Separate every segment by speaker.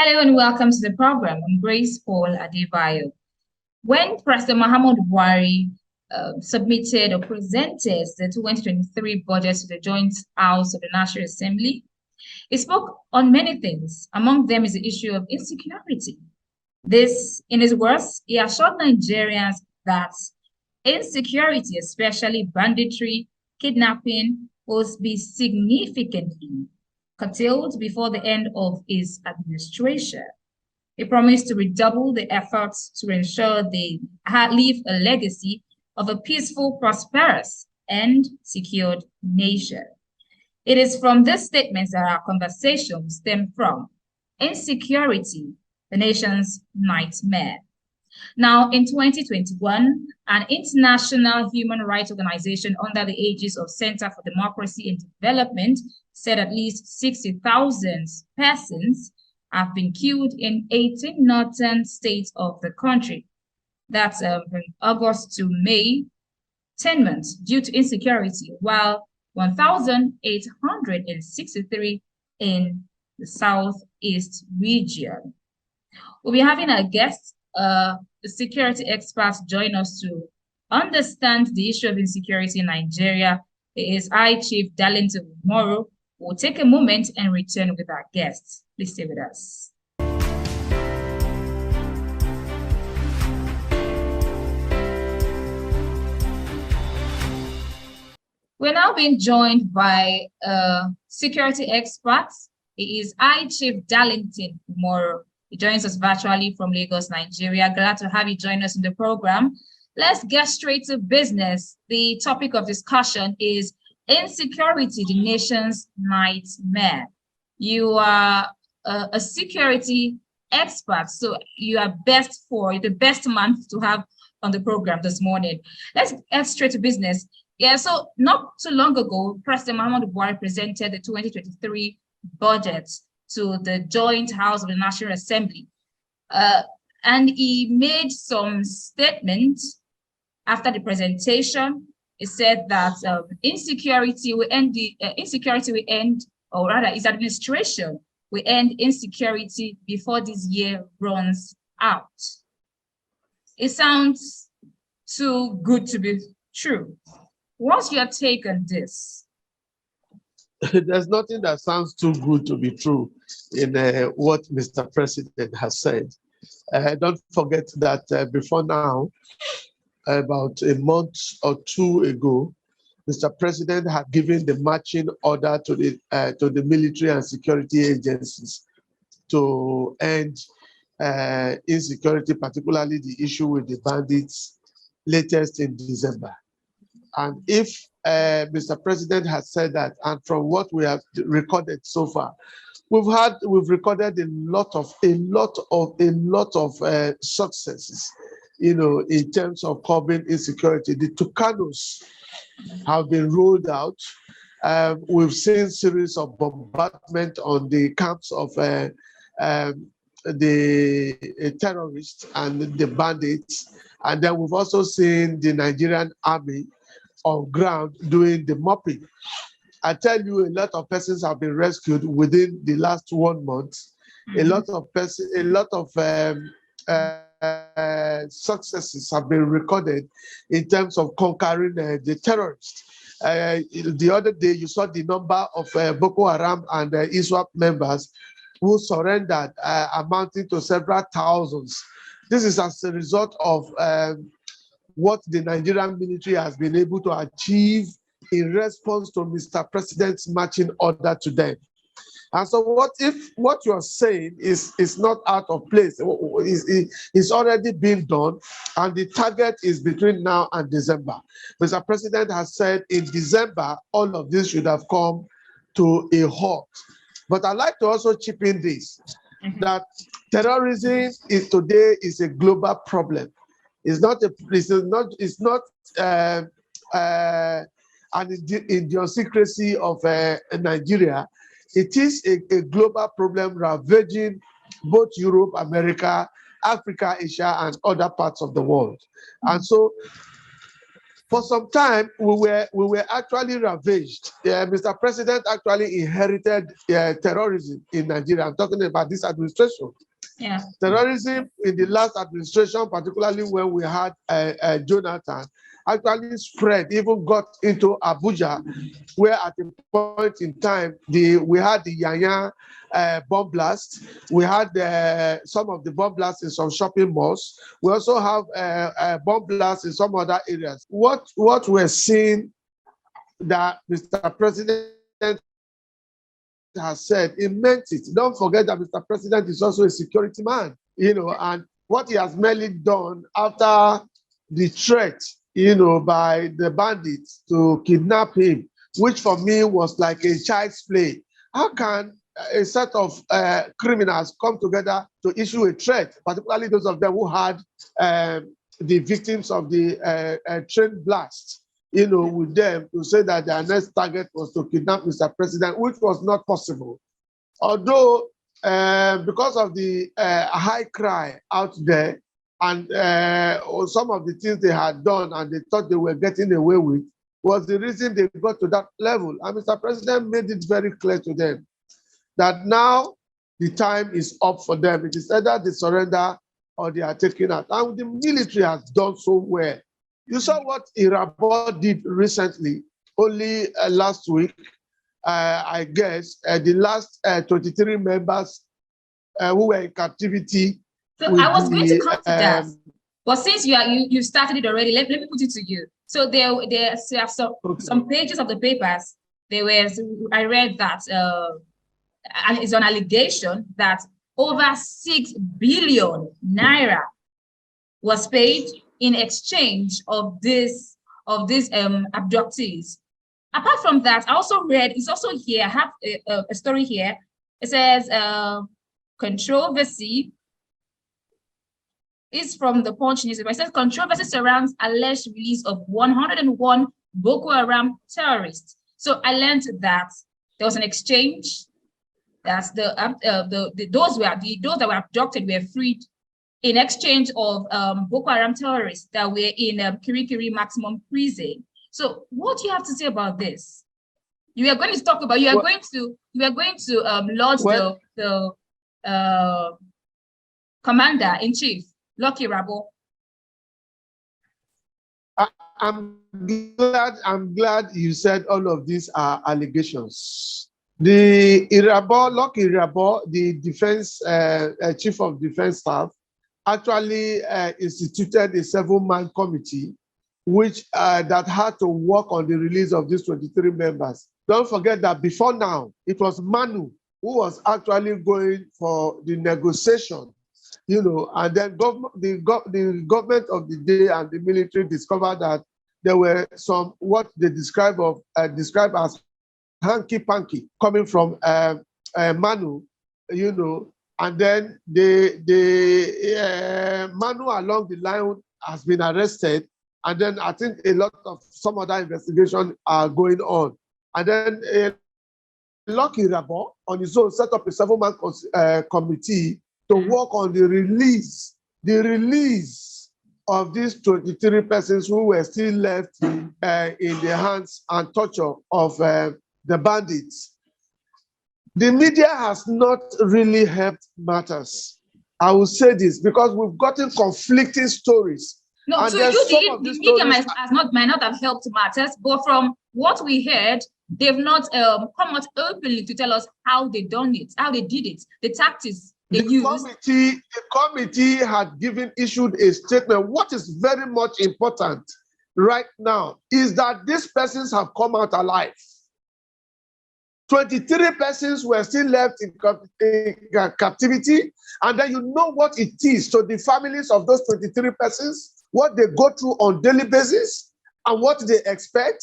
Speaker 1: Hello and welcome to the program. I'm Grace Paul Adebayo. When President Muhammad Buhari submitted or presented the 2023 budget to the Joint House of the National Assembly, he spoke on many things. Among them is the issue of insecurity. This, in his words, he assured Nigerians that insecurity, especially banditry, kidnapping, will be significantly curtailed before the end of his administration. He promised to redouble the efforts to ensure they leave a legacy of a peaceful, prosperous, and secured nation. It is from these statements that our conversation stems from. Insecurity, the nation's nightmare. Now, in 2021, an international human rights organization under the aegis of Center for Democracy and Development said at least 60,000 persons have been killed in 18 northern states of the country. That's from August to May, 10 months, due to insecurity, while 1,863 in the southeast region. We'll be having our guests, the security experts, join us to understand the issue of insecurity in Nigeria. It is I, Chief Darlington Moro. We'll take a moment and return with our guests. Please stay with us. We're now being joined by security experts. He is I, Chief Darlington Moro. He joins us virtually from Lagos, Nigeria. Glad to have you join us in the program. Let's get straight to business. The topic of discussion is insecurity, the nation's nightmare. You are a security expert, so you are the best man to have on the program this morning. Let's get straight to business. Yeah, so not too long ago, President Muhammad Buhari presented the 2023 budget to the Joint House of the National Assembly. And he made some statements after the presentation. He said that insecurity will end, or rather his administration will end insecurity before this year runs out. It sounds too good to be true. What's your take on this?
Speaker 2: There's nothing that sounds too good to be true in what Mr. President has said. Don't forget that before now, about a month or two ago, Mr. President had given the marching order to the military and security agencies to end insecurity, particularly the issue with the bandits, latest in December. And if Mr. President has said that, and from what we have recorded so far, we've recorded a lot of successes, in terms of curbing insecurity. The Tucanos have been rolled out. We've seen series of bombardment on the camps of the terrorists and the bandits, and then we've also seen the Nigerian army on ground doing the mopping. I tell you, a lot of persons have been rescued within the last 1 month. A lot of successes have been recorded in terms of conquering the terrorists. The other day, you saw the number of Boko Haram and ISWAP members who surrendered, amounting to several thousands. This is as a result of what the Nigerian military has been able to achieve in response to Mr. President's marching order to them. And so what if what you're saying is not out of place? It's already been done, and the target is between now and December. Mr. President has said in December, all of this should have come to a halt. But I'd like to also chip in this, that terrorism today is a global problem. It's not an idiosyncrasy of Nigeria. It is a global problem ravaging both Europe, America, Africa, Asia, and other parts of the world. And so For some time, we were actually ravaged. Mr. President actually inherited terrorism in Nigeria. I'm talking about this administration.
Speaker 1: Yeah.
Speaker 2: Terrorism in the last administration, particularly when we had Jonathan, actually spread, even got into Abuja, where at a point in time, we had the Yanya bomb blast. We had some of the bomb blasts in some shopping malls. We also have bomb blasts in some other areas. What we're seeing that Mr. President has said, he meant it. Don't forget that Mr. President is also a security man, and what he has merely done after the threat, by the bandits to kidnap him, which for me was like a child's play. How can a set of criminals come together to issue a threat, particularly those of them who had the victims of the train blast, with them, to say that their next target was to kidnap Mr. President, which was not possible. Although, because of the high cry out there and some of the things they had done and they thought they were getting away with, was the reason they got to that level. And Mr. President made it very clear to them that now the time is up for them. It is either they surrender or they are taken out. And the military has done so well. You saw what Irabo did recently, only last week, I guess, the last 23 members who were in captivity.
Speaker 1: So I was going to come to that. But since you started it already, let me put it to you. So there are some pages of the papers. I read that, and it's an allegation that over 6 billion naira was paid in exchange of these abductees. Apart from that, I also read, it's also here, I have a story here. It says, controversy is from the Punch newspaper. It says, controversy surrounds alleged release of 101 Boko Haram terrorists. So I learned that there was an exchange, that those that were abducted were freed in exchange of Boko Haram terrorists that were in Kirikiri maximum prison. So what do you have to say about this? You are going to talk about, you are going to lodge the commander-in-chief, Lucky Rabo.
Speaker 2: I'm glad you said all of these are allegations. The Lucky Rabo, the defense chief of defense staff, actually instituted a 7-man committee which that had to work on the release of these 23 members. Don't forget that before now, it was Manu who was actually going for the negotiation, and then the government of the day and the military discovered that there were some, what they describe as hanky-panky coming from Manu, and then the Manu along the line has been arrested, and then I think a lot of some other investigation are going on. And then Lucky Rabo on his own set up a 7-man committee to work on the release of these 23 persons who were still left in the hands and torture of the bandits. The media has not really helped matters. I will say this because we've gotten conflicting stories.
Speaker 1: No,
Speaker 2: and
Speaker 1: so the media might not have helped matters, but from what we heard, they've not come out openly to tell us how they done it, how they did it, the tactics they used.
Speaker 2: The committee had issued a statement. What is very much important right now is that these persons have come out alive. 23 persons were still left in captivity, and then you know what it is to the families of those 23 persons, what they go through on daily basis, and what they expect.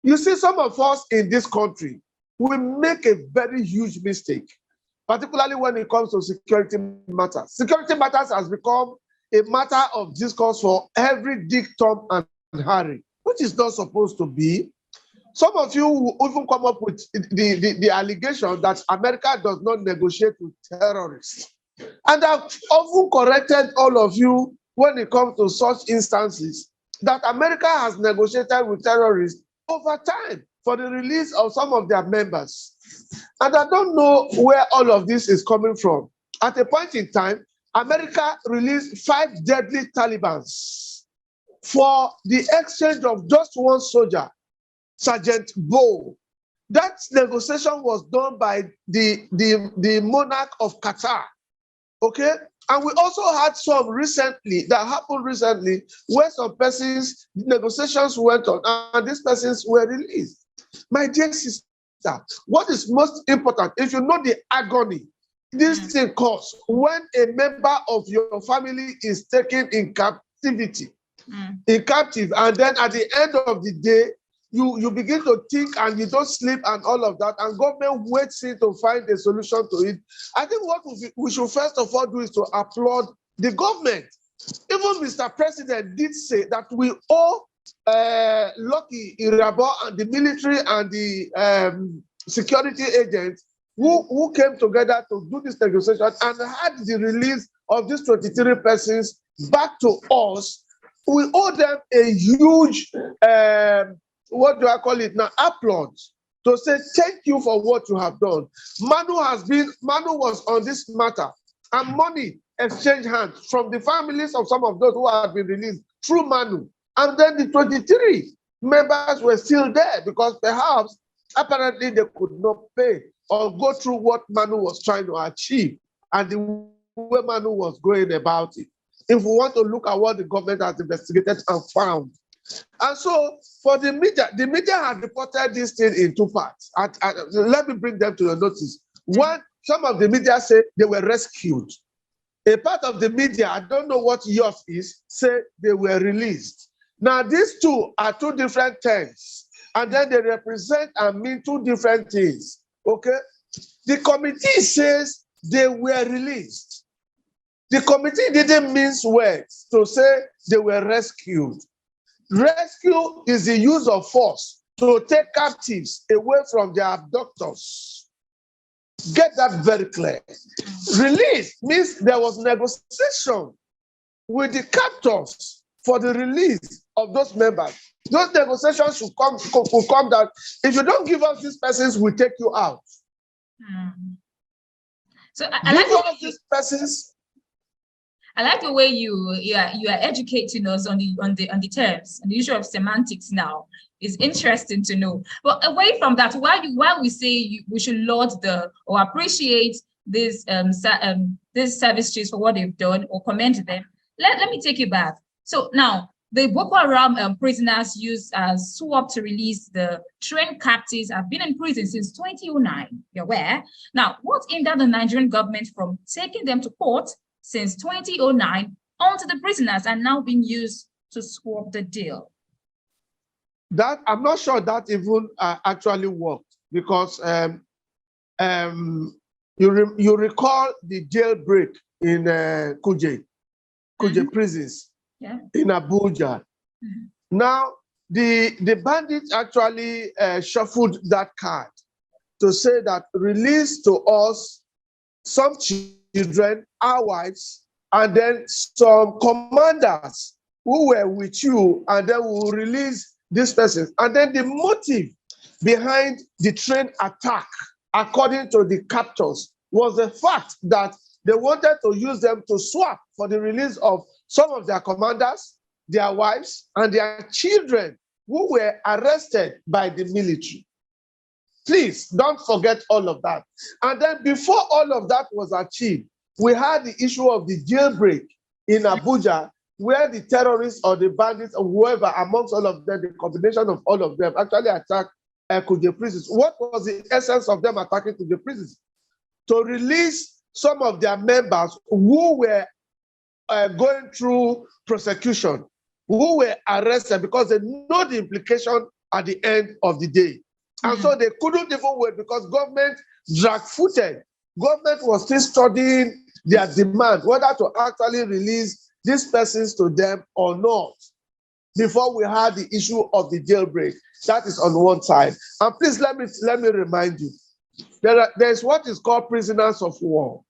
Speaker 2: You see, some of us in this country, we make a very huge mistake, particularly when it comes to security matters. Security matters has become a matter of discourse for every Dick, Tom, and Harry, which is not supposed to be. Some of you will even come up with the allegation that America does not negotiate with terrorists. And I've often corrected all of you when it comes to such instances, that America has negotiated with terrorists over time for the release of some of their members. And I don't know where all of this is coming from. At a point in time, America released 5 deadly Talibans for the exchange of just one soldier, Sergeant Bo. That negotiation was done by the monarch of Qatar. Okay? And we also had some recently, that happened recently, where some persons, negotiations went on, and these persons were released. My dear sister, what is most important, if you know the agony this thing causes when a member of your family is taken in captivity, in captive, and then at the end of the day, you begin to think and you don't sleep and all of that, and government waits to find a solution to it. I think what we should first of all do is to applaud the government. Even Mr. President did say that we owe Lucky Irabo and the military and the security agents who came together to do this negotiation and had the release of these 23 persons back to us. We owe them a huge what do I call it now? Applause to say thank you for what you have done. Manu was on this matter, and money exchanged hands from the families of some of those who have been released through Manu. And then the 23 members were still there because perhaps apparently they could not pay or go through what Manu was trying to achieve and the way Manu was going about it. If we want to look at what the government has investigated and found. And so for the media have reported this thing in 2 parts. Let me bring them to your notice. One, some of the media say they were rescued. A part of the media, I don't know what yours is, say they were released. Now these two are 2 different terms, and then they represent and mean 2 different things. Okay? The committee says they were released. The committee didn't mince words to say they were rescued. Rescue is the use of force to take captives away from their abductors. Get that very clear. Release means there was negotiation with the captors for the release of those members. Those negotiations should come that if you don't give us these persons, we take you out.
Speaker 1: So I like
Speaker 2: all these persons.
Speaker 1: I like the way you are educating us on the terms and the issue of semantics now. It's interesting to know. But away from that, while we say we should laud or appreciate these service chiefs for what they've done or commend them, let me take you back. So now the Boko Haram prisoners used as swap to release the trained captives have been in prison since 2009. You're aware? Now, what hindered the Nigerian government from taking them to court since 2009 onto the prisoners are now being used to swap the deal?
Speaker 2: That I'm not sure that even actually worked because you recall the jailbreak in Kuje prisons in Abuja. Now the bandits actually shuffled that card to say that release to us some children, our wives, and then some commanders who were with you, and then we'll release this person. And then the motive behind the train attack, according to the captors, was the fact that they wanted to use them to swap for the release of some of their commanders, their wives, and their children who were arrested by the military. Please don't forget all of that. And then before all of that was achieved, we had the issue of the jailbreak in Abuja, where the terrorists or the bandits or whoever amongst all of them, the combination of all of them actually attacked Kuje prisons. What was the essence of them attacking Kuje prisons? To release some of their members who were going through prosecution, who were arrested because they know the implication at the end of the day. And so they couldn't even wait because government drag-footed. Government was still studying their demand, whether to actually release these persons to them or not, before we had the issue of the jailbreak. That is on one side. And please let me remind you, there's what is called prisoners of war.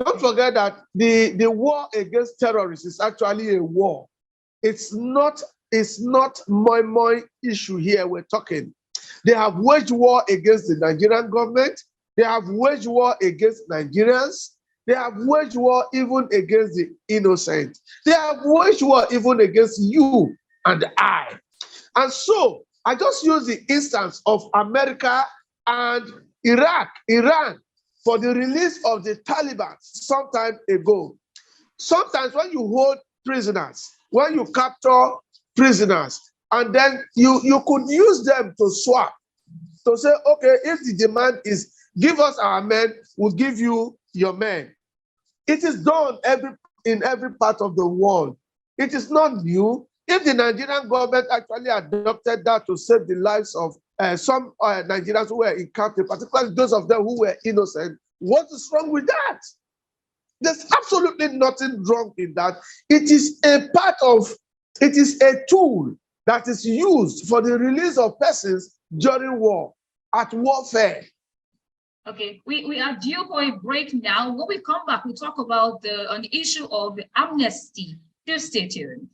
Speaker 2: Don't forget that the war against terrorists is actually a war. It's not It's not my issue here we're talking. They have waged war against the Nigerian government. They have waged war against Nigerians. They have waged war even against the innocent. They have waged war even against you and I. And so I just use the instance of America and Iran, for the release of the Taliban some time ago. Sometimes when you hold prisoners, when you capture prisoners, and then you could use them to swap, to say, okay, if the demand is give us our men, we'll give you your men. It is done in every part of the world. It is not new. If the Nigerian government actually adopted that to save the lives of some Nigerians who were in captivity, particularly those of them who were innocent, what is wrong with that? There's absolutely nothing wrong in that. It is a tool that is used for the release of persons during war, at warfare.
Speaker 1: Okay, we are due for a break now. When we come back, we'll talk about on the issue of the amnesty. Please stay tuned.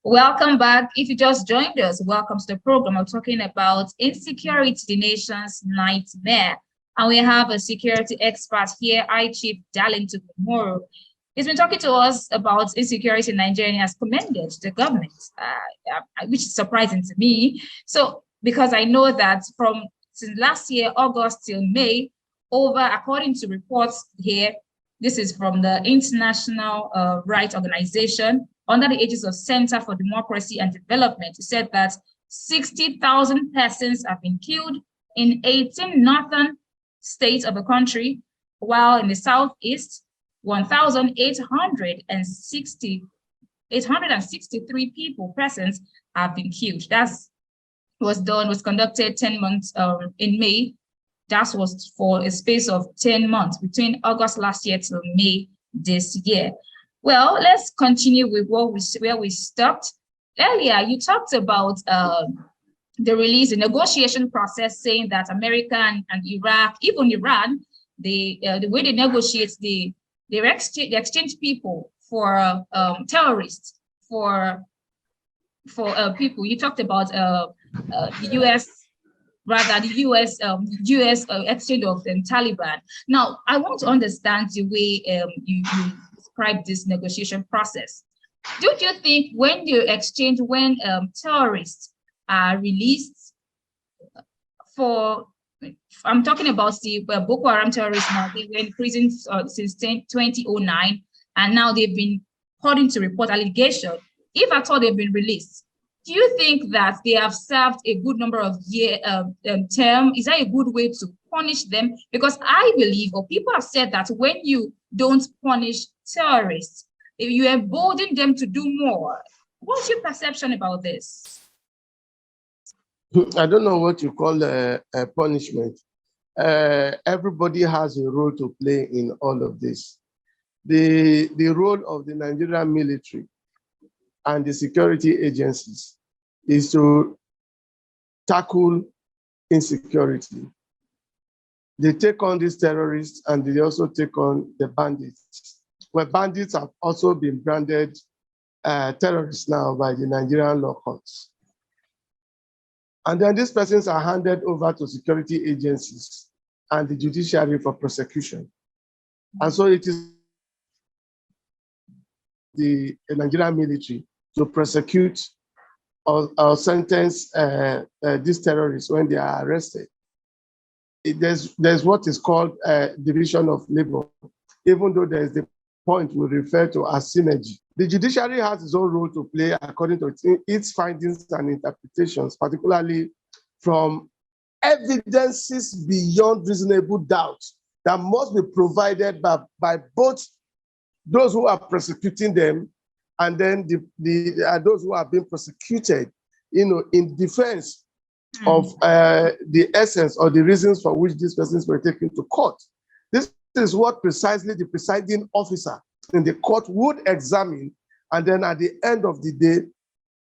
Speaker 1: Welcome back. If you just joined us, welcome to the program. We're talking about insecurity, the nation's nightmare. And we have a security expert here, Chief Darlington Moro. He's been talking to us about insecurity in Nigeria and has commended the government, which is surprising to me. So, because I know that since last year, August till May, according to reports here, this is from the International Rights Organization, under the aegis of Center for Democracy and Development, it said that 60,000 persons have been killed in 18 northern states of the country, while in the southeast, 863 people, persons, have been killed. Was conducted 10 months in May. That was for a space of 10 months, between August last year till May this year. Well, let's continue with where we stopped. Earlier, you talked about the negotiation process, saying that America and Iraq, even Iran, the way they negotiate, they exchange people for terrorists, for people. You talked about the U.S. exchange of the Taliban. Now, I want to understand the way you describe this negotiation process. Don't you think when terrorists are released I'm talking about the Boko Haram terrorists now, they were in prison since 2009, and now they've been, according to report, allegation, if at all they've been released, do you think that they have served a good number of term? Is that a good way to punish them? Because I believe, or people have said, that when you don't punish terrorists, you embolden them to do more. What's your perception about this?
Speaker 2: I don't know what you call a punishment. Everybody has a role to play in all of this. The role of the Nigerian military and the security agencies is to tackle insecurity. They take on these terrorists and they also take on the bandits. Well, bandits have also been branded terrorists now by the Nigerian law courts. And then these persons are handed over to security agencies and the judiciary for prosecution. And so it is the Nigerian military to prosecute or sentence these terrorists when they are arrested. There's what is called division of labor, even though there's the point we refer to as synergy. The judiciary has its own role to play according to its findings and interpretations, particularly from evidences beyond reasonable doubt that must be provided by both those who are prosecuting them and then those who are being prosecuted, in defense of the essence or the reasons for which these persons were taken to court. This is what precisely the presiding officer in the court would examine, and then at the end of the day,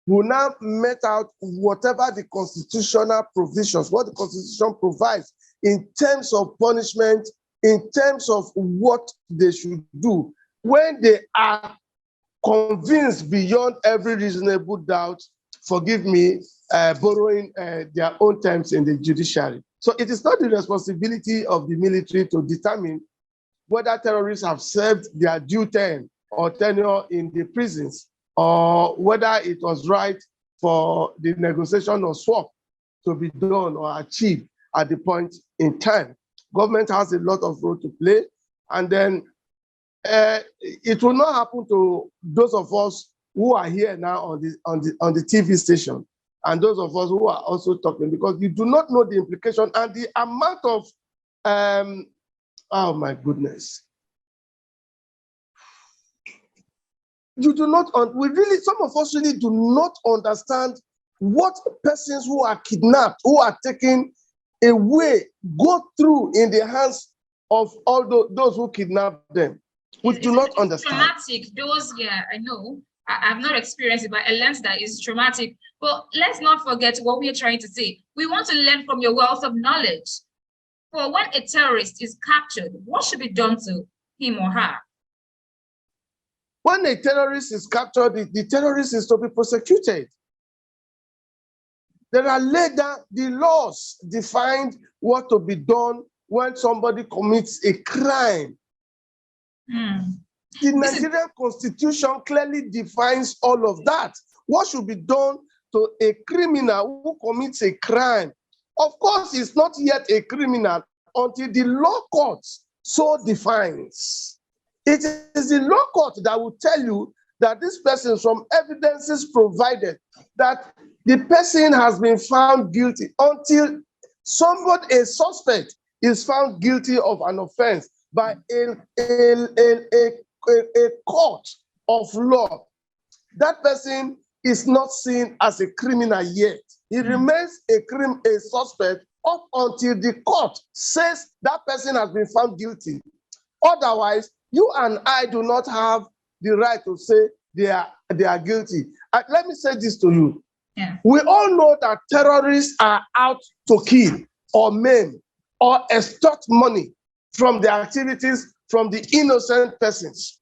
Speaker 2: will now met out whatever the constitutional provisions, what the Constitution provides in terms of punishment, in terms of what they should do, when they are convinced beyond every reasonable doubt, forgive me, borrowing their own terms in the judiciary. So it is not the responsibility of the military to determine whether terrorists have served their due term or tenure in the prisons, or whether it was right for the negotiation or swap to be done or achieved at the point in time. Government has a lot of role to play, and then it will not happen to those of us who are here now on the TV station, and those of us who are also talking, because you do not know the implication and the amount of oh my goodness. You do not, some of us really do not understand what persons who are kidnapped, who are taken away, go through in the hands of all those who kidnap them. We do not understand.
Speaker 1: Traumatic. Those, yeah, I know. I've not experienced it, but I learned that it's traumatic. But let's not forget what we are trying to say. We want to learn from your wealth of knowledge. For when a terrorist is captured, what should be done to him or her?
Speaker 2: When a terrorist is captured, the terrorist is to be prosecuted. There are later, the laws defined what to be done when somebody commits a crime. The Nigerian Constitution clearly defines all of that. What should be done to a criminal who commits a crime? Of course, it's not yet a criminal until the law court so defines. It is the law court that will tell you that this person, from evidences provided, that the person has been found guilty, until somebody, a suspect, is found guilty of an offense by a court of law. That person is not seen as a criminal yet. He remains a suspect up until the court says that person has been found guilty. Otherwise, you and I do not have the right to say they are guilty. Let me say this to you.
Speaker 1: Yeah.
Speaker 2: We all know that terrorists are out to kill or maim or extort money from the activities from the innocent persons.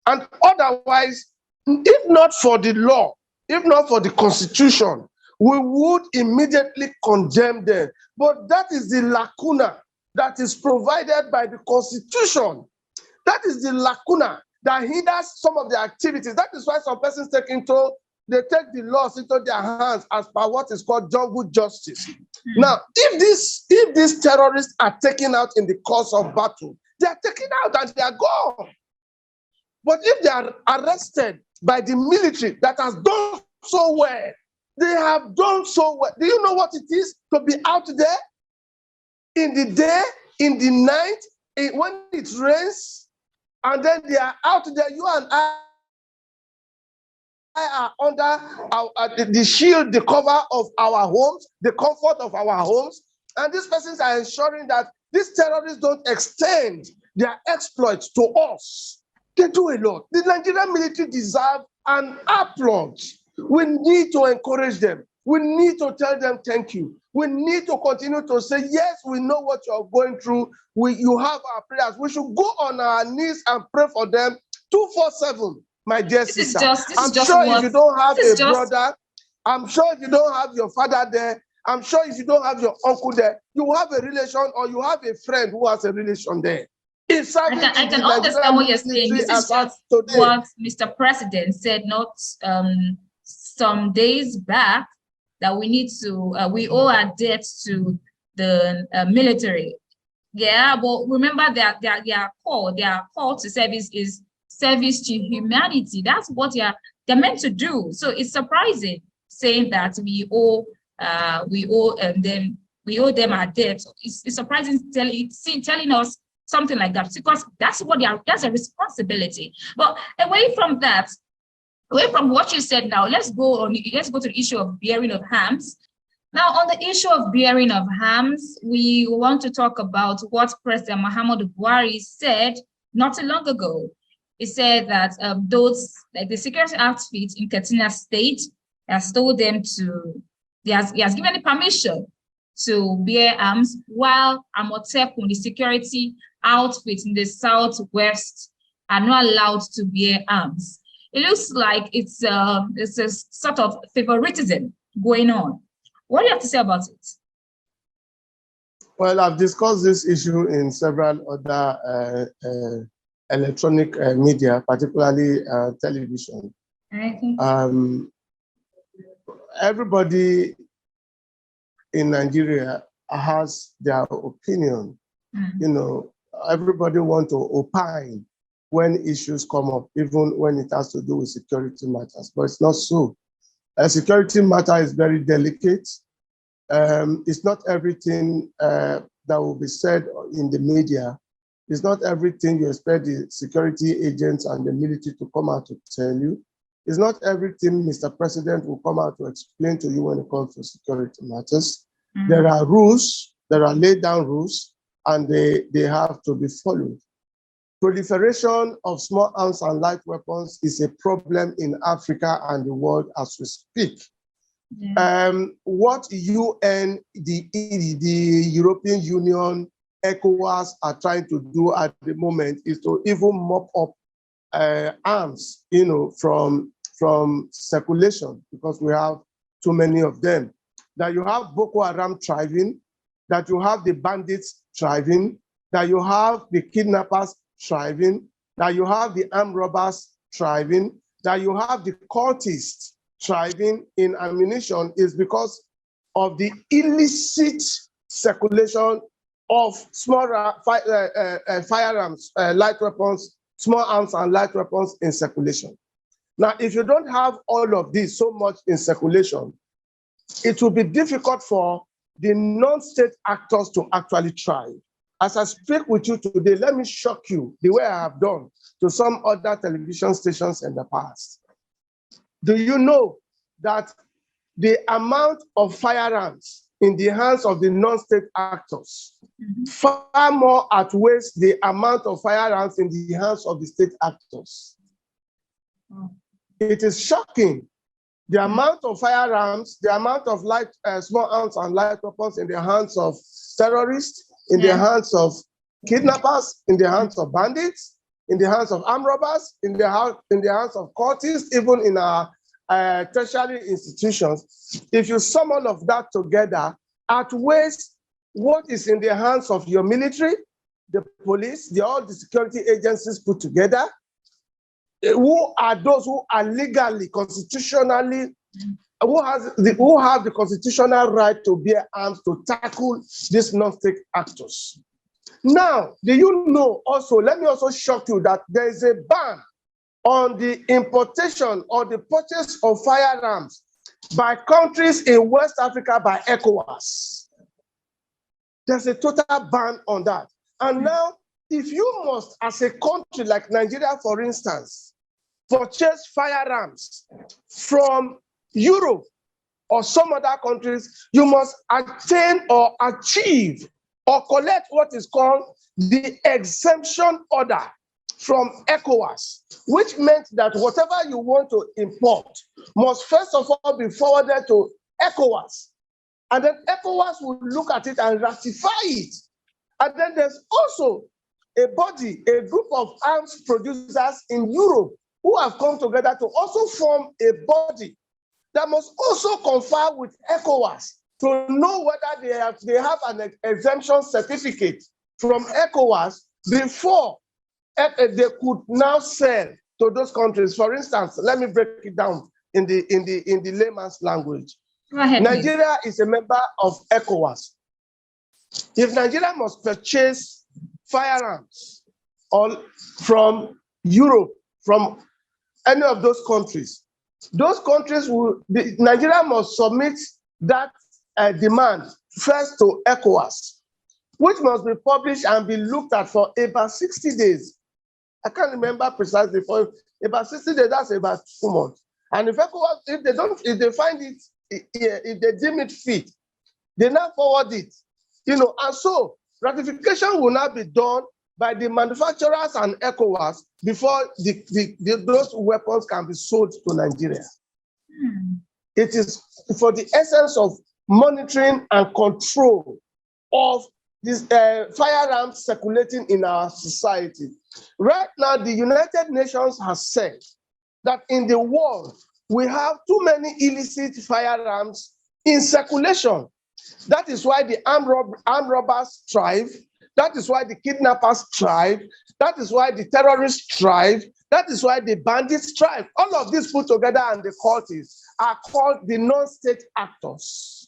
Speaker 2: And otherwise, if not for the law, if not for the Constitution, we would immediately condemn them. But that is the lacuna that is provided by the Constitution. That is the lacuna that hinders some of the activities. That is why some persons they take the laws into their hands as per what is called jungle justice. Now, if these terrorists are taken out in the course of battle, they are taken out and they are gone. But if they are arrested by the military that has done so well, they have done so well. Do you know what it is to be out there in the day, in the night, when it rains, and then they are out there, you and I are under the shield, the cover of our homes, the comfort of our homes, and these persons are ensuring that these terrorists don't extend their exploits to us. They do a lot. The Nigerian military deserve an applaud. We need to encourage them. We need to tell them thank you. We need to continue to say, yes, we know what you're going through. You have our prayers. We should go on our knees and pray for them 247, my dear sister. I'm sure if you don't have a brother, I'm sure if you don't have your father there, I'm sure if you don't have your uncle there, you have a relation or you have a friend who has a relation there.
Speaker 1: I can understand what you're saying. This is just what Mr. President said not some days back, that we need to, we owe our debt to the military. Yeah, but remember that their call to service is service to humanity. That's what they're meant to do. So it's surprising saying that we owe them our debt. It's surprising telling us something like that, because that's a responsibility. But away from what you said now, let's go to the issue of bearing of arms. Now, on the issue of bearing of arms, we want to talk about what President Muhammadu Buhari said not too long ago. He said that the security outfit in Katsina State has told them he has given the permission to bear arms, while Amotekun, the security outfit in the southwest, are not allowed to bear arms. It looks like it's a sort of favoritism going on. What do you have to say about it?
Speaker 2: Well, I've discussed this issue in several other electronic media, particularly television. Everybody in Nigeria has their opinion. You know, everybody wants to opine when issues come up, even when it has to do with security matters, but it's not so. A security matter is very delicate. It's not everything that will be said in the media. It's not everything you expect the security agents and the military to come out to tell you. It's not everything Mr. President will come out to explain to you when it comes to security matters. There are rules, there are laid down rules, and they have to be followed. Proliferation of small arms and light weapons is a problem in Africa and the world as we speak. What UN, the European Union, ECOWAS are trying to do at the moment is to even mop up arms, you know, from circulation, because we have too many of them. That you have Boko Haram thriving, that you have the bandits thriving, that you have the kidnappers thriving, that you have the armed robbers thriving, that you have the cultists thriving in ammunition, is because of the illicit circulation of small firearms, light weapons, small arms and light weapons in circulation. Now, if you don't have all of this so much in circulation, it will be difficult for the non-state actors to actually thrive. As I speak with you today, let me shock you the way I have done to some other television stations in the past. Do you know that the amount of firearms in the hands of the non-state actors far more outweighs the amount of firearms in the hands of the state actors? It is shocking. The amount of firearms, the amount of small arms and light weapons in the hands of terrorists, in the hands of kidnappers, in the hands of bandits, in the hands of armed robbers, in the hands of cultists, even in our tertiary institutions. If you sum all of that together, outweighs what is in the hands of your military, the police, all the security agencies put together. Who are those who are legally, constitutionally, who have the constitutional right to bear arms to tackle these non-state actors? Now, do you know also, let me also shock you that there is a ban on the importation or the purchase of firearms by countries in West Africa by ECOWAS. There's a total ban on that. And now, if you must, as a country like Nigeria, for instance, purchase firearms from Europe or some other countries, you must attain or achieve or collect what is called the exemption order from ECOWAS, which meant that whatever you want to import must first of all be forwarded to ECOWAS. And then ECOWAS will look at it and ratify it. And then there's also a body, a group of arms producers in Europe who have come together to also form a body that must also confer with ECOWAS to know whether they have an exemption certificate from ECOWAS before they could now sell to those countries. For instance, let me break it down in the layman's language.
Speaker 1: Go ahead,
Speaker 2: Nigeria is a member of ECOWAS. If Nigeria must purchase firearms from Europe, from any of those countries Nigeria must submit that demand first to ECOWAS, which must be published and be looked at for about 60 days. I can't remember precisely, for about 60 days, that's about 2 months. And if ECOWAS, if they find it, if they deem it fit, they now forward it, and so ratification will now be done by the manufacturers and ECOWAS before those weapons can be sold to Nigeria. It is for the essence of monitoring and control of these firearms circulating in our society. Right now, the United Nations has said that in the world, we have too many illicit firearms in circulation. That is why the armed robbers thrive. That is why the kidnappers thrive. That is why the terrorists thrive. That is why the bandits thrive. All of these put together and the cultists are called the non-state actors.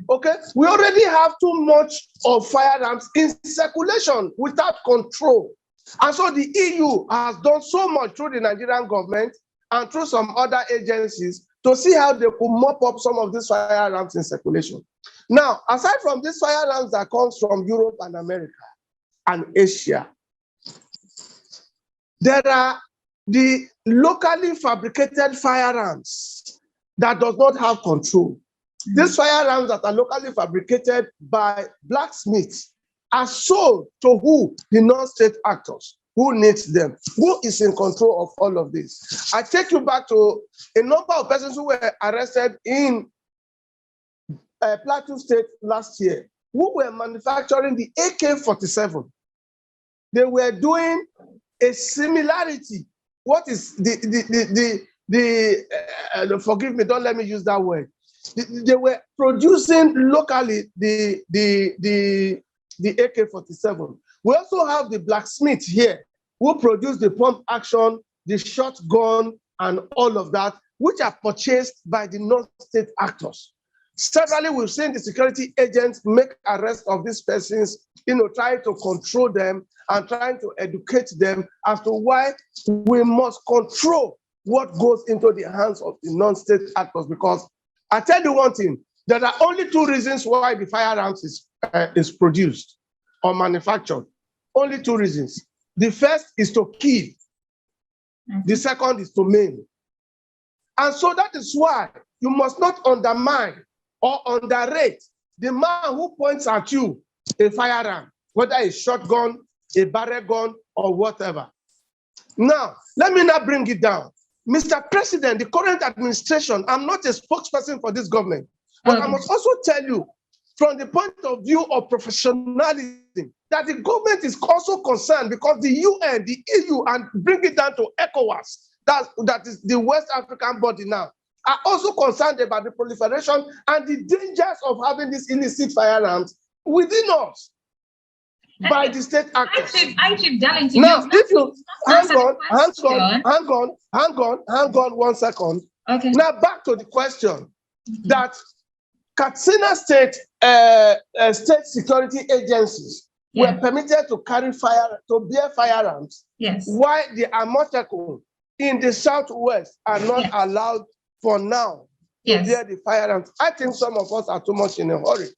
Speaker 2: Okay, we already have too much of firearms in circulation without control. And so the EU has done so much through the Nigerian government and through some other agencies to see how they could mop up some of these firearms in circulation. Now, aside from these firearms that comes from Europe and America and Asia, there are the locally fabricated firearms that does not have control. These firearms that are locally fabricated by blacksmiths are sold to who? The non-state actors. Who needs them? Who is in control of all of this? I take you back to a number of persons who were arrested in Plateau State last year, who were manufacturing the AK-47. They were doing a similarity. What is forgive me, don't let me use that word. They were producing locally the AK-47. We also have the blacksmith here who produce the pump action, the shotgun, and all of that, which are purchased by the non-state actors. Severally, we've seen the security agents make arrest of these persons, trying to control them and trying to educate them as to why we must control what goes into the hands of the non-state actors. Because I tell you one thing, there are only two reasons why the firearms is produced or manufactured. Only two reasons. The first is to kill. The second is to maim. And so that is why you must not undermine or underrate the man who points at you a firearm, whether a shotgun, a barrel gun, or whatever. Now, let me now bring it down. Mr. President, the current administration, I'm not a spokesperson for this government, but I must also tell you, from the point of view of professionalism, that the government is also concerned because the UN, the EU, and bring it down to ECOWAS, that is the West African body now, are also concerned about the proliferation and the dangers of having these illicit firearms within us by the state actors. Now, if you hang on 1 second.
Speaker 1: Okay.
Speaker 2: Now back to the question that Katsina State state security agencies were permitted to carry bear firearms.
Speaker 1: Yes.
Speaker 2: While the Amotekun in the southwest are not allowed for now to bear the firearms. I think some of us are too much in a hurry.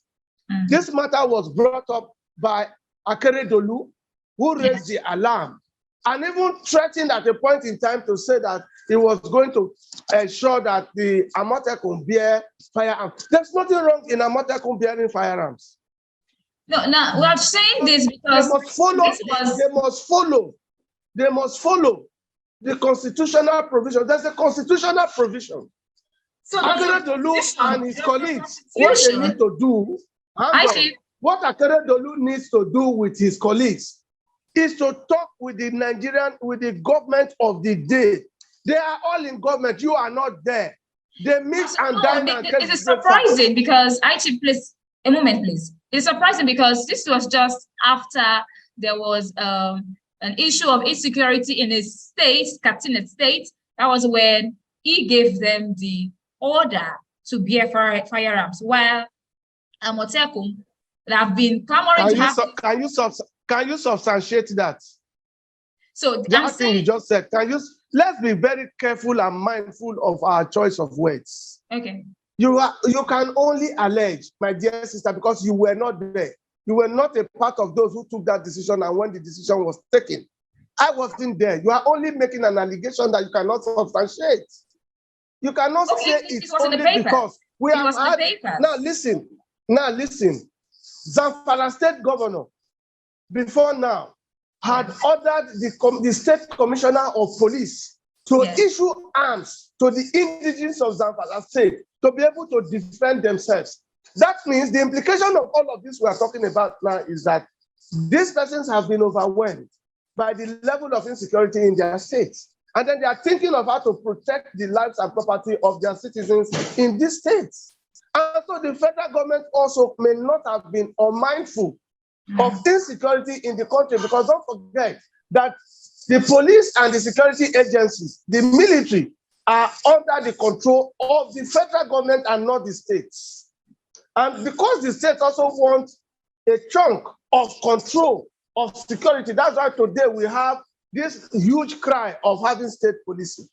Speaker 2: This matter was brought up by Akeredolu, who raised the alarm and even threatened at a point in time to say that he was going to ensure that the Amotekun bear firearms. There's nothing wrong in Amotekun bearing firearms.
Speaker 1: No, we are saying this because
Speaker 2: they must follow the constitutional provision. There's a constitutional provision. So Akeredolu and his colleagues, what they need to do, what Akeredolu needs to do with his colleagues is to talk with the government of the day. They are all in government. You are not there. They mix and dine.
Speaker 1: It is surprising because please, a moment, please. It's surprising because this was just after there was an issue of insecurity in his state, Katsina State. That was when he gave them the order to bear firearms. While Amotekun have been clamoring
Speaker 2: Can you substantiate that?
Speaker 1: So
Speaker 2: that thing you just said. Let's be very careful and mindful of our choice of words.
Speaker 1: Okay.
Speaker 2: You can only allege, my dear sister, because you were not there. You were not a part of those who took that decision and when the decision was taken. I wasn't there. You are only making an allegation that you cannot substantiate. You cannot say it's only because we have had. Now listen. Zamfara State Governor, before now, had ordered the State Commissioner of Police to issue arms to the indigenes of Zamfara State to be able to defend themselves. That means the implication of all of this we are talking about now is that these persons have been overwhelmed by the level of insecurity in their states. And then they are thinking of how to protect the lives and property of their citizens in these states. And so the federal government also may not have been unmindful of insecurity in the country, because don't forget that the police and the security agencies, the military, are under the control of the federal government and not the states. And because the states also want a chunk of control of security, that's why today we have this huge cry of having state policing.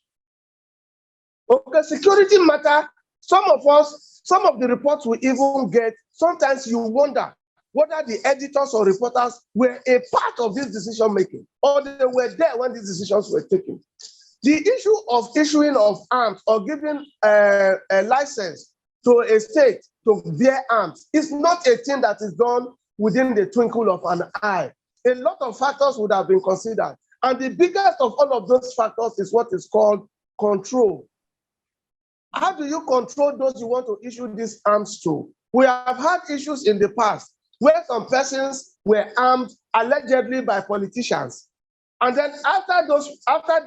Speaker 2: Okay, security matter. Some of us, some of the reports we even get, sometimes you wonder whether the editors or reporters were a part of this decision making, or they were there when these decisions were taken. The issue of issuing of arms or giving a license to a state to bear arms is not a thing that is done within the twinkle of an eye. A lot of factors would have been considered. And the biggest of all of those factors is what is called control. How do you control those you want to issue these arms to? We have had issues in the past where some persons were armed allegedly by politicians. And then after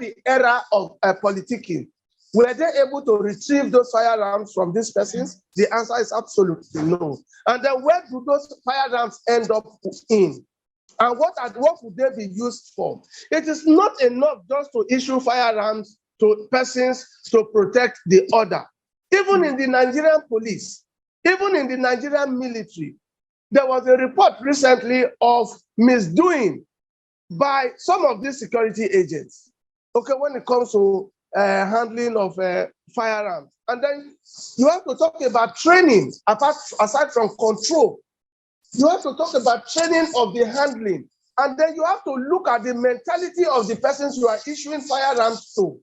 Speaker 2: the era of politicking, were they able to retrieve those firearms from these persons? The answer is absolutely no. And then where do those firearms end up in? And what would they be used for? It is not enough just to issue firearms to persons to protect the order. Even in the Nigerian police, even in the Nigerian military, there was a report recently of misdoing by some of these security agents, okay, when it comes to handling of firearms. And then you have to talk about training, aside from control. You have to talk about training of the handling. And then you have to look at the mentality of the persons you are issuing firearms to.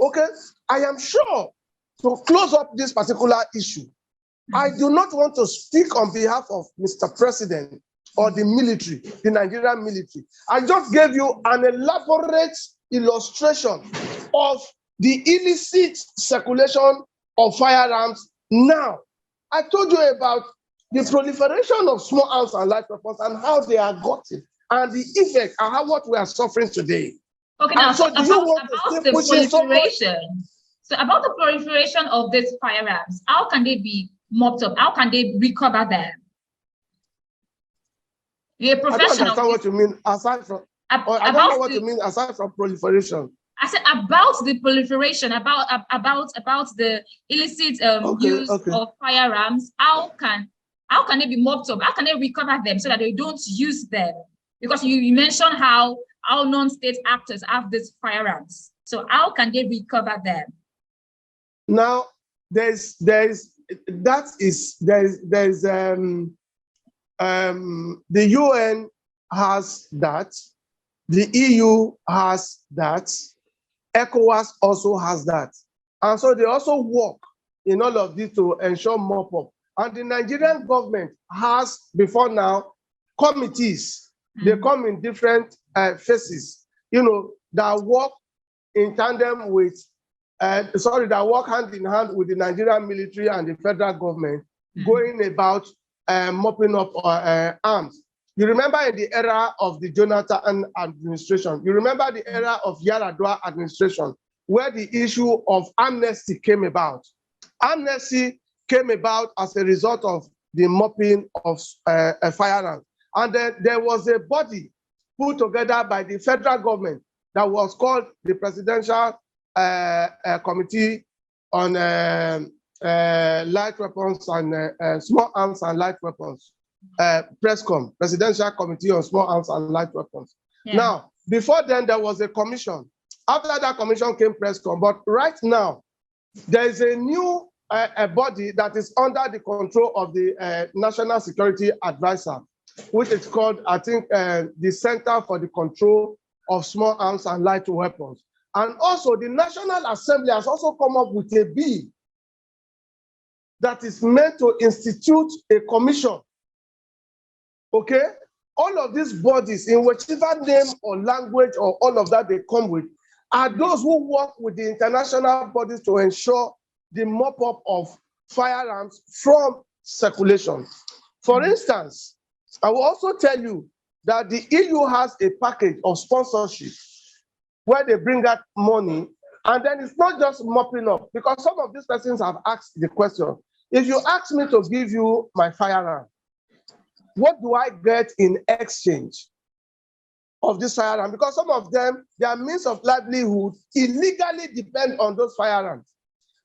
Speaker 2: Okay, I am sure, to close up this particular issue, I do not want to speak on behalf of Mr. President or the military, the Nigerian military. I just gave you an elaborate illustration of the illicit circulation of firearms. Now, I told you about the proliferation of small arms and light weapons and how they are gotten, and the effect and how what we are suffering today.
Speaker 1: Okay, now
Speaker 2: so
Speaker 1: about the proliferation. So about the proliferation of these firearms, how can they be mopped up? How can they recover them? You're a professional.
Speaker 2: I don't understand what you mean aside from. I don't know what you mean aside from proliferation.
Speaker 1: I said about the proliferation, about the illicit use of firearms. How can they be mopped up? How can they recover them so that they don't use them? Because you mentioned how non-state actors have these firearms. So how can they recover them?
Speaker 2: Now the UN has that, the EU has that, ECOWAS also has that. And so they also work in all of this to ensure mop up. And the Nigerian government has, before now, committees. They come in different phases, that work in tandem with, that work hand in hand with the Nigerian military and the federal government, going about mopping up arms. You remember in the era of the Jonathan administration, you remember the era of Yar'Adua administration, where the issue of amnesty came about. Amnesty came about as a result of the mopping of firearms. And then there was a body put together by the federal government that was called the Presidential Committee on Light Weapons and Small Arms and Light Weapons, PRESCOM, Presidential Committee on Small Arms and Light Weapons. Yeah. Now, before then, there was a commission. After that commission came PRESCOM, but right now, there is a new body that is under the control of the National Security Advisor, which is called, I think, the Center for the Control of Small Arms and Light Weapons. And also, the National Assembly has also come up with a bill that is meant to institute a commission. Okay? All of these bodies, in whichever name or language or all of that they come with, are those who work with the international bodies to ensure the mop-up of firearms from circulation. For instance, I will also tell you that the EU has a package of sponsorship where they bring out money, and then it's not just mopping up, because some of these persons have asked the question, if you ask me to give you my firearm, what do I get in exchange of this firearm? Because some of them, their means of livelihood illegally depend on those firearms.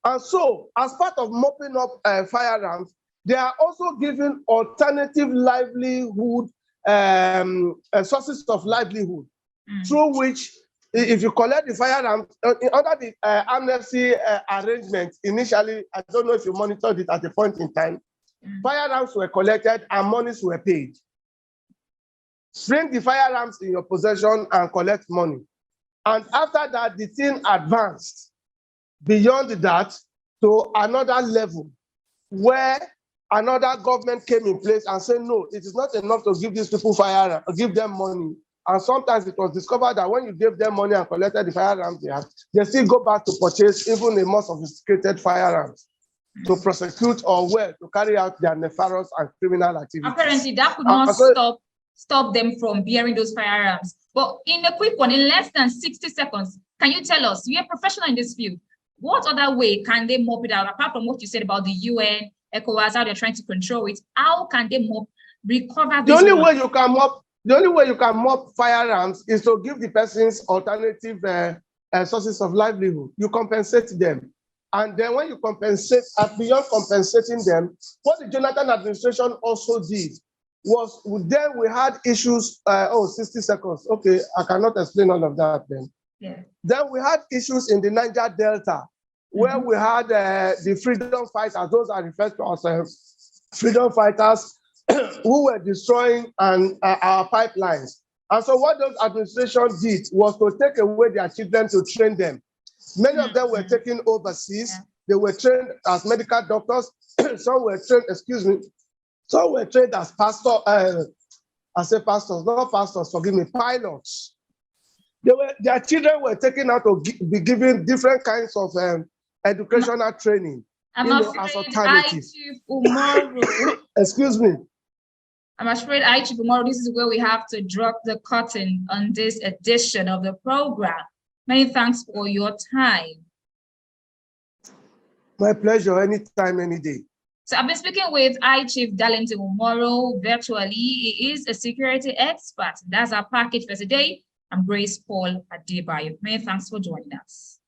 Speaker 2: And so, as part of mopping up firearms, they are also giving alternative livelihood, sources of livelihood, through which, if you collect the firearms, under the amnesty arrangement, initially, I don't know if you monitored it at a point in time, firearms were collected and monies were paid. Bring the firearms in your possession and collect money. And after that, the thing advanced beyond that to another level, where another government came in place and said, no, it is not enough to give these people firearms, give them money. And sometimes it was discovered that when you gave them money and collected the firearms they have, they still go back to purchase even a more sophisticated firearms to prosecute or to carry out their nefarious and criminal activities.
Speaker 1: Apparently, that could not stop them from bearing those firearms. But in a quick one, in less than 60 seconds, can you tell us, you're a professional in this field, what other way can they mop it out, apart from what you said about the UN, ECOWAS, how they're trying to control it? How can they recover this?
Speaker 2: The only way you can mop firearms is to give the persons alternative sources of livelihood. You compensate them. And then when you compensate, beyond compensating them, what the Jonathan administration also did was, then we had issues, 60 seconds. Okay, I cannot explain all of that then.
Speaker 1: Yeah.
Speaker 2: Then we had issues in the Niger Delta, where we had the freedom fighters, those are referred to as freedom fighters, who were destroying our pipelines. And so what those administrations did was to take away their children to train them. Many of them were taken overseas. They were trained as medical doctors. Some were trained, some were trained as pastors. I say pastors, not pastors, forgive me, pilots. Their children were taken out to be given different kinds of educational training, as alternatives. Excuse me.
Speaker 1: I'm afraid, Chief Umaro, this is where we have to drop the curtain on this edition of the program. Many thanks for your time.
Speaker 2: My pleasure, anytime, any day.
Speaker 1: So I've been speaking with Chief Darlington Umaro virtually. He is a security expert. That's our package for today. I'm Grace Paul Adebayo. Many thanks for joining us.